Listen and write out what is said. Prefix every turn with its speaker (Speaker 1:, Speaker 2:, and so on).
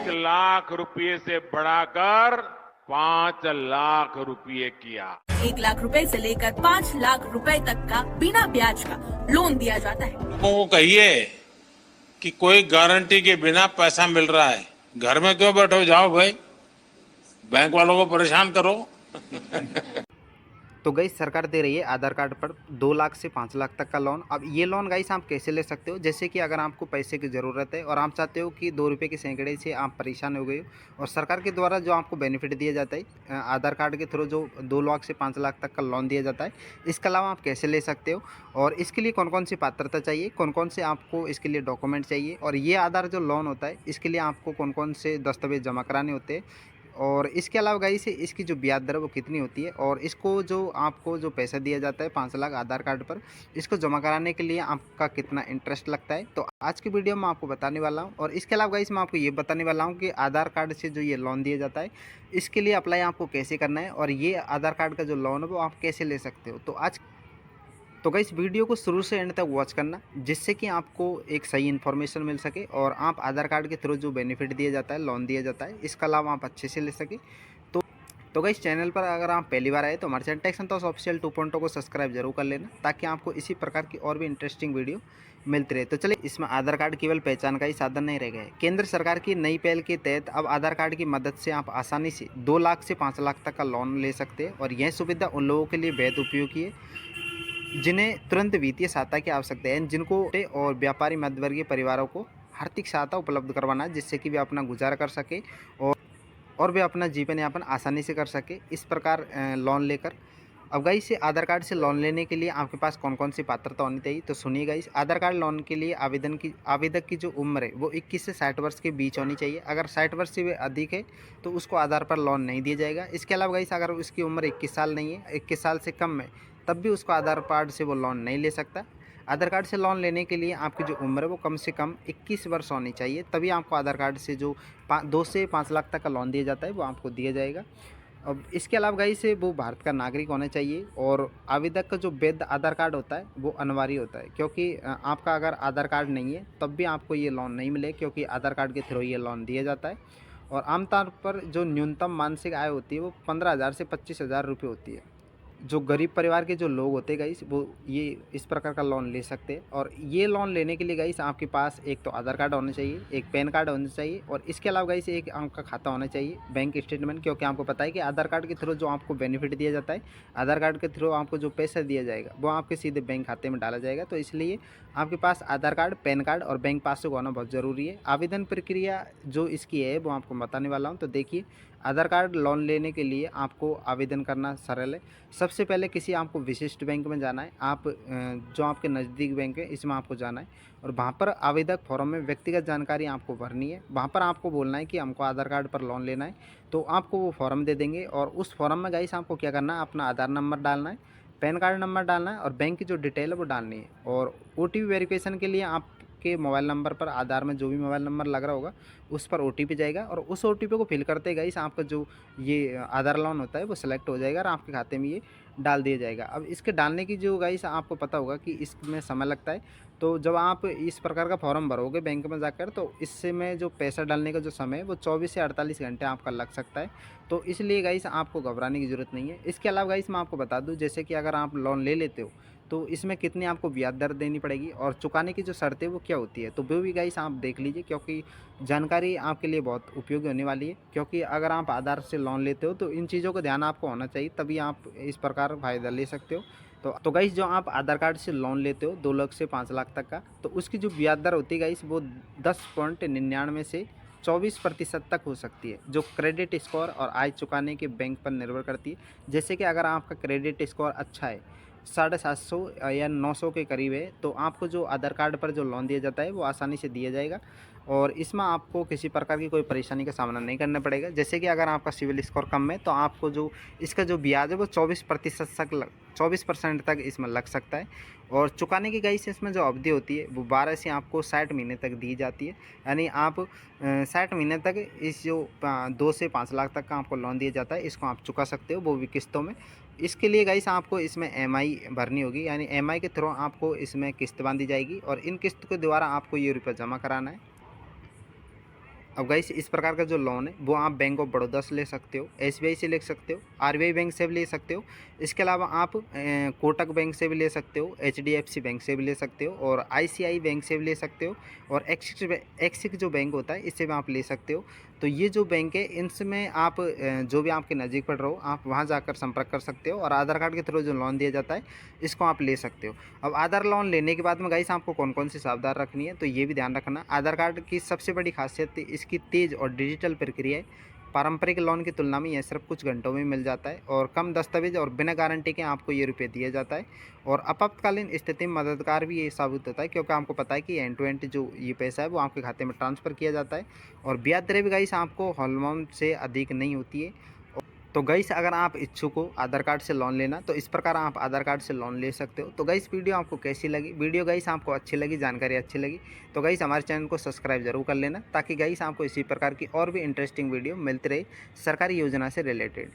Speaker 1: 1 लाख रुपए से बढ़ाकर 5 लाख रुपए किया।
Speaker 2: 1 लाख रुपए से लेकर 5 लाख रुपए तक का बिना ब्याज का लोन दिया जाता है।
Speaker 3: लोगों को कहिए कि कोई गारंटी के बिना पैसा मिल रहा है, घर में क्यों बैठो, जाओ भाई बैंक वालों को परेशान करो।
Speaker 4: तो गाइस सरकार दे रही है आधार कार्ड पर 2 लाख से 5 लाख तक का लोन। अब ये लोन गाइस आप कैसे ले सकते हो, जैसे कि अगर आपको पैसे की ज़रूरत है और आप चाहते हो कि 2 रुपये के सैकड़े से आप परेशान हो गए हो और सरकार के द्वारा जो आपको बेनिफिट दिया जाता है आधार कार्ड के थ्रू जो 2 लाख से 5 लाख तक का लोन दिया जाता है, इसके अलावा आप कैसे ले सकते हो और इसके लिए कौन कौन सी पात्रता चाहिए, कौन कौन से आपको इसके लिए डॉक्यूमेंट चाहिए और ये आधार जो लोन होता है इसके लिए आपको कौन कौन से दस्तावेज जमा कराने होते हैं और इसके अलावा गाइस इसकी जो ब्याज दर है वो कितनी होती है और इसको जो आपको जो पैसा दिया जाता है 5 लाख आधार कार्ड पर, इसको जमा कराने के लिए आपका कितना इंटरेस्ट लगता है, तो आज की वीडियो में आपको बताने वाला हूं। और इसके अलावा गाइस मैं आपको ये बताने वाला हूं कि आधार कार्ड से जो ये लोन दिया जाता है इसके लिए अप्लाई आपको कैसे करना है और ये आधार कार्ड का जो लोन है वो आप कैसे ले सकते हो। तो गाइस वीडियो को शुरू से एंड तक वॉच करना जिससे कि आपको एक सही इन्फॉर्मेशन मिल सके और आप आधार कार्ड के थ्रू जो बेनिफिट दिया जाता है, लोन दिया जाता है, इसका लाभ आप अच्छे से ले सके। तो गाइस चैनल पर अगर आप पहली बार आए तो हमारे चैनल टेक संतोष ऑफिशियल 2.0 को सब्सक्राइब जरूर कर लेना ताकि आपको इसी प्रकार की और भी इंटरेस्टिंग वीडियो मिलती रहे। तो चलिए, इसमें आधार कार्ड केवल पहचान का ही साधन नहीं रह गया है। केंद्र सरकार की नई पहल के तहत अब आधार कार्ड की मदद से आप आसानी से 2 लाख से 5 लाख तक का लोन ले सकते हैं और यह सुविधा उन लोगों के लिए बेहद उपयोगी है जिन्हें तुरंत वित्तीय सहायता की आवश्यकता है, जिनको और व्यापारी मध्यवर्गीय परिवारों को आर्थिक सहायता उपलब्ध करवाना है जिससे कि वे अपना गुजारा कर सके और वे अपना जीवन यापन आसानी से कर सके इस प्रकार लोन लेकर। अब गाइस से आधार कार्ड से लोन लेने के लिए आपके पास कौन कौन सी पात्रता होनी चाहिए, तो सुनिए गाइस। आधार कार्ड लोन के लिए आवेदक की जो उम्र है वो 21 से 60 वर्ष के बीच होनी चाहिए। अगर 60 वर्ष से अधिक है तो उसको आधार पर लोन नहीं दिया जाएगा। इसके अलावा गाइस अगर उसकी उम्र 21 साल नहीं है, 21 साल से कम है, तब भी उसको आधार कार्ड से वो लोन नहीं ले सकता। आधार कार्ड से लोन लेने के लिए आपकी जो उम्र है वो कम से कम 21 वर्ष होनी चाहिए, तभी आपको आधार कार्ड से जो 2 से 5 लाख तक का लोन दिया जाता है वो आपको दिया जाएगा। अब इसके अलावा गाइस से वो भारत का नागरिक होना चाहिए और आवेदक का जो वैध आधार कार्ड होता है वो अनिवार्य होता है, क्योंकि आपका अगर आधार कार्ड नहीं है तब भी आपको ये लोन नहीं मिले, क्योंकि आधार कार्ड के थ्रू ये लोन दिया जाता है। और आमतौर पर जो न्यूनतम मासिक आय होती है वो 15,000 से 25,000 रुपये होती है। जो गरीब परिवार के जो लोग होते हैं गाइस वो ये इस प्रकार का लोन ले सकते हैं। और ये लोन लेने के लिए गाइस आपके पास एक तो आधार कार्ड होना चाहिए, एक पैन कार्ड होना चाहिए और इसके अलावा गाइस एक आपका खाता होना चाहिए, बैंक स्टेटमेंट, क्योंकि आपको पता है कि आधार कार्ड के थ्रू जो आपको बेनिफिट दिया जाता है, आधार कार्ड के थ्रू आपको जो पैसा दिया जाएगा वो आपके सीधे बैंक खाते में डाला जाएगा। तो इसलिए आपके पास आधार कार्ड, पैन कार्ड और बैंक पासबुक होना बहुत ज़रूरी है। आवेदन प्रक्रिया जो इसकी है वो आपको बताने वाला हूँ। तो देखिए, आधार कार्ड लोन लेने के लिए आपको आवेदन करना सरल है। सबसे पहले किसी आपको विशिष्ट बैंक में जाना है, आप जो आपके नज़दीक बैंक है इसमें आपको जाना है और वहाँ पर आवेदक फॉर्म में व्यक्तिगत जानकारी आपको भरनी है। वहाँ पर आपको बोलना है कि हमको आधार कार्ड पर लोन लेना है, तो आपको वो फॉर्म दे देंगे और उस फॉर्म में गाइस आपको क्या करना है, अपना आधार नंबर डालना है, पैन कार्ड नंबर डालना है और बैंक की जो डिटेल है वो डालनी है। और OTP वेरिफिकेशन के लिए आपके मोबाइल नंबर पर, आधार में जो भी मोबाइल नंबर लग रहा होगा उस पर OTP जाएगा और उस OTP को फिल करते गाइस आपका जो ये आधार लोन होता है वो सिलेक्ट हो जाएगा और आपके खाते में ये डाल दिया जाएगा। अब इसके डालने की जो गाइस आपको पता होगा कि इसमें समय लगता है, तो जब आप इस प्रकार का फॉर्म भरोगे बैंक में जाकर तो इससे में जो पैसा डालने का जो समय है वो 24 से 48 घंटे आपका लग सकता है। तो इसलिए गाइस आपको घबराने की ज़रूरत नहीं है। इसके अलावा गाइस मैं आपको बता दूं, जैसे कि अगर आप लोन ले लेते हो तो इसमें कितनी आपको ब्याज दर देनी पड़ेगी और चुकाने की जो शर्तें वो क्या होती है, तो वो भी गाइस आप देख लीजिए, क्योंकि जानकारी आपके लिए बहुत उपयोगी होने वाली है। क्योंकि अगर आप आधार से लोन लेते हो तो इन चीज़ों का ध्यान आपको होना चाहिए, तभी आप इस प्रकार फ़ायदा ले सकते हो। तो गाइस जो आप आधार कार्ड से लोन लेते हो 2 लाख से 5 लाख तक का, तो उसकी जो ब्याज दर होती है गाइस वो 10.99 से 24% तक हो सकती है, जो क्रेडिट स्कोर और आय चुकाने के बैंक पर निर्भर करती है। जैसे कि अगर आपका क्रेडिट स्कोर अच्छा है, 750 या 900 के करीब है, तो आपको जो आधार कार्ड पर जो लोन दिया जाता है वो आसानी से दिया जाएगा और इसमें आपको किसी प्रकार की कोई परेशानी का सामना नहीं करना पड़ेगा। जैसे कि अगर आपका सिविल स्कोर कम है तो आपको जो इसका जो ब्याज है वो 24% तक इसमें लग सकता है। और चुकाने की गाइस इसमें जो अवधि होती है वो 12 से आपको 60 महीने तक दी जाती है, यानी आप 60 महीने तक इस जो 2 से 5 लाख तक का आपको लोन दिया जाता है इसको आप चुका सकते हो, वो भी किस्तों में। इसके लिए गाइस आपको इसमें EMI भरनी होगी, यानी EMI के थ्रू आपको इसमें किस्त बांधी जाएगी और इन किस्त के द्वारा आपको ये रुपये जमा कराना है। अब गाइस इस प्रकार का जो लोन है वो आप बैंक ऑफ बड़ौदा से ले सकते हो, एसबीआई से ले सकते हो, आरबीआई बैंक से भी ले सकते हो। इसके अलावा आप कोटक बैंक से भी ले सकते हो, एचडीएफसी बैंक से भी ले सकते हो और आईसीआई बैंक से भी ले सकते हो और एक्सिस जो बैंक होता है इससे भी आप ले सकते हो। तो ये जो बैंक है इनमें आप जो भी आपके नज़दीक पड़ रहा हो आप वहाँ जाकर संपर्क कर सकते हो और आधार कार्ड के थ्रू जो लोन दिया जाता है इसको आप ले सकते हो। अब आधार लोन लेने के बाद में गाइस आपको कौन कौन सी सावधान रखनी है तो ये भी ध्यान रखना। आधार कार्ड की सबसे बड़ी खासियत इसकी तेज़ और डिजिटल प्रक्रिया है। पारंपरिक लोन की तुलना में यह सिर्फ कुछ घंटों में मिल जाता है और कम दस्तावेज और बिना गारंटी के आपको ये रुपये दिया जाता है और आपातकालीन स्थिति में मददगार भी ये साबित होता है क्योंकि आपको पता है कि एंड टू एंड जो ये पैसा है वो आपके खाते में ट्रांसफ़र किया जाता है और ब्याज दरें भी गाइस आपको होम लोन से अधिक नहीं होती है। तो गाइस अगर आप इच्छुक हो आधार कार्ड से लोन लेना तो इस प्रकार आप आधार कार्ड से लोन ले सकते हो। तो गाइस वीडियो आपको कैसी लगी? वीडियो गाइस आपको अच्छी लगी, जानकारी अच्छी लगी तो गाइस हमारे चैनल को सब्सक्राइब जरूर कर लेना ताकि गाइस आपको इसी प्रकार की और भी इंटरेस्टिंग वीडियो मिलती रहे सरकारी योजना से रिलेटेड।